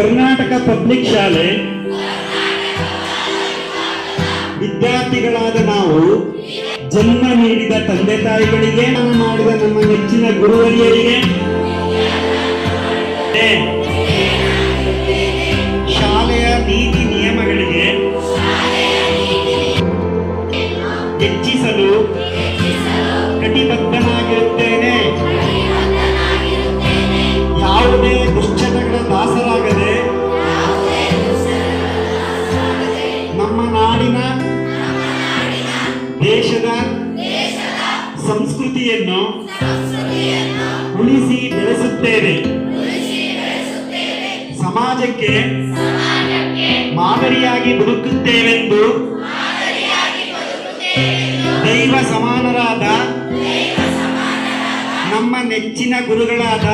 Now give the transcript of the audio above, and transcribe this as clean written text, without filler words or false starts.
Karnataka public ಶಾಲೆ ವಿದ್ಯಾರ್ಥಿಗಳಾದ ನಾವು ಜನ್ಮ ನೀಡಿದ ತಂದೆ ತಾಯಿಗಳಿಗೆ, ಮಾಡಿದ ನಮ್ಮ ನೆಚ್ಚಿನ ಗುರುವರಿಯರಿಗೆ, ಶಾಲೆಯ ನೀತಿ ನಿಯಮಗಳಿಗೆ ಹೆಚ್ಚಿಸಲು ಕಟಿಬದ್ಧನಾಗಿರುತ್ತೇನೆ. ಯಾವುದೇ ದುಶ್ಚಟಗಳ ದಾಸರಾಗದೆ ನಮ್ಮ ನಾಡಿನ ದೇಶದ ಸಂಸ್ಕೃತಿಯನ್ನು ಉಳಿಸಿ ಬೆಳೆಸುತ್ತೇವೆ. ಸಮಾಜಕ್ಕೆ ಮಾದರಿಯಾಗಿ ಬದುಕುತ್ತೇವೆಂದು ದೈವ ಸಮಾನರಾದ ನಮ್ಮ ನೆಚ್ಚಿನ ಗುರುಗಳಾದ